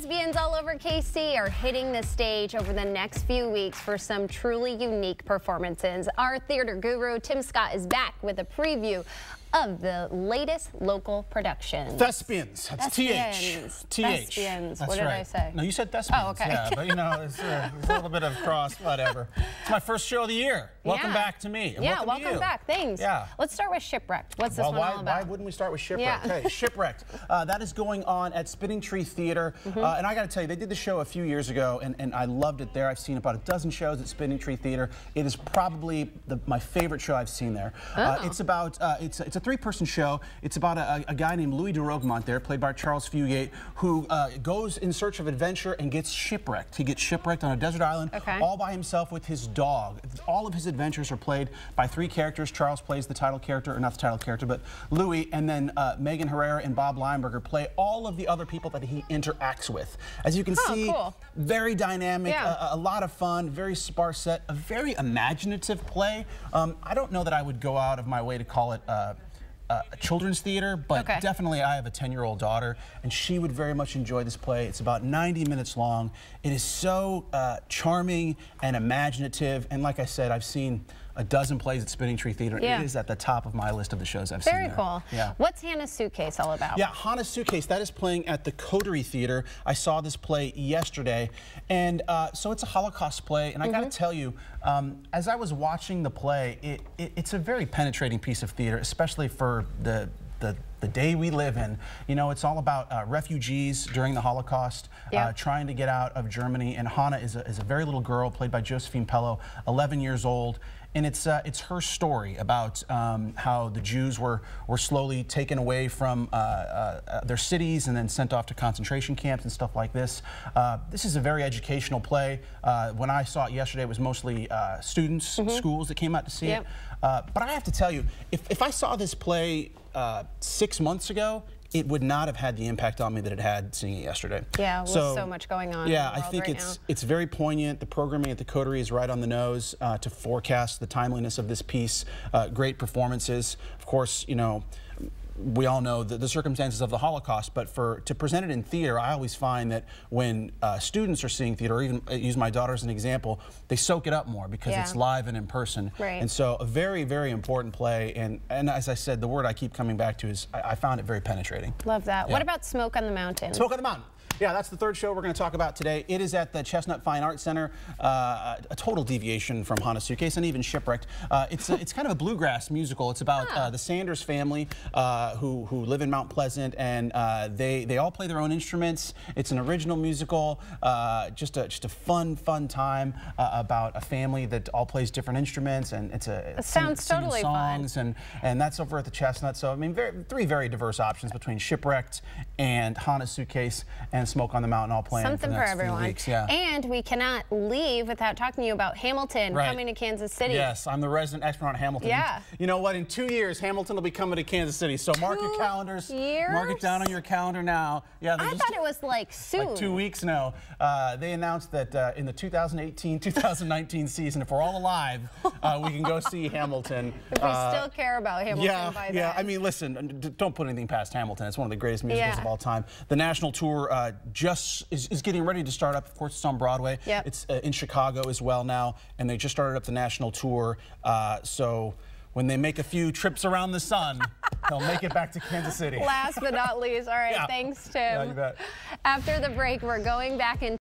Lesbians all over KC are hitting the stage over the next few weeks for some truly unique performances. Our theater guru, Tim Scott, is back with a preview of the latest local production. Thespians. That's Thespians. T-H. Thespians. That's what did right. I say? No, you said thespians. Oh, okay. Yeah, but you know, it's a little bit of cross, whatever. It's my first show of the year. Welcome back to me. And welcome back. Thanks. Yeah. Let's start with Shipwreck. What's this one all about? Why wouldn't we start with Shipwreck? Yeah. Okay, Shipwrecked. That is going on at Spinning Tree Theater. And I got to tell you, they did the show a few years ago, and I loved it there. I've seen about a dozen shows at Spinning Tree Theater. It is probably my favorite show I've seen there. It's about, it's a three-person show. It's about a guy named Louis de Roquemont there, played by Charles Fugate, who goes in search of adventure and gets shipwrecked. He gets shipwrecked on a desert island all by himself with his dog. All of his adventures are played by three characters. Charles plays the title character, or not the title character, but Louis, and then Megan Herrera and Bob Lineberger play all of the other people that he interacts with. As you can see, very dynamic, a lot of fun, very sparse set, a very imaginative play. I don't know that I would go out of my way to call it a children's theater, but definitely I have a 10-year-old daughter, and she would very much enjoy this play. It's about 90 minutes long. It is so charming and imaginative, and like I said, I've seen a dozen plays at Spinning Tree Theater. It is at the top of my list of the shows I've seen there. Very cool. Yeah. What's Hana Suitcase all about? Yeah, Hana Suitcase, that is playing at the Coterie Theater. I saw this play yesterday, and so it's a Holocaust play, and I gotta tell you, as I was watching the play, it's a very penetrating piece of theater, especially for the day we live in. You know, it's all about refugees during the Holocaust, trying to get out of Germany, and Hana is a very little girl, played by Josephine Pello, 11 years old. And it's her story about how the Jews were slowly taken away from their cities and then sent off to concentration camps and stuff like this. This is a very educational play. When I saw it yesterday, it was mostly students, schools that came out to see it. But I have to tell you, if I saw this play 6 months ago, it would not have had the impact on me that it had seeing it yesterday. Yeah, with so much going on. Yeah, I think it's very poignant. The programming at the Coterie is right on the nose to forecast the timeliness of this piece. Great performances. Of course, you know, we all know the circumstances of the Holocaust, but to present it in theater, I always find that when students are seeing theater, or even use my daughter as an example, they soak it up more because it's live and in person. And so a very, very important play, and as I said, the word I keep coming back to is I found it very penetrating. Love that. What about Smoke on the Mountain? Smoke on the Mountain. Yeah, that's the third show we're going to talk about today. It is at the Chestnut Fine Arts Center, a total deviation from Hana Suitcase and even Shipwrecked. It's kind of a bluegrass musical. It's about the Sanders family who live in Mount Pleasant, and they all play their own instruments. It's an original musical, just a fun time about a family that all plays different instruments, and it sounds totally songs fun. And that's over at the Chestnut. So I mean, three very diverse options between Shipwrecked and Hana Suitcase and Smoke on the Mountain, all playing something for the next everyone. few weeks. Yeah. And we cannot leave without talking to you about Hamilton coming to Kansas City. Yes, I'm the resident expert on Hamilton. Yeah. You know what? In 2 years, Hamilton will be coming to Kansas City. So mark your calendars. Mark it down on your calendar now. Yeah. I thought it was like soon. Like 2 weeks now. They announced that in the 2018-2019 season, if we're all alive, we can go see Hamilton. If we still care about Hamilton by then. Yeah. I mean, listen, don't put anything past Hamilton. It's one of the greatest musicals of all time. The national tour just is getting ready to start up. Of course, it's on Broadway. It's in Chicago as well now, and they just started up the national tour. So when they make a few trips around the sun, they'll make it back to Kansas City. Last but not least, all right, thanks, Tim. Yeah, you bet. After the break, we're going back in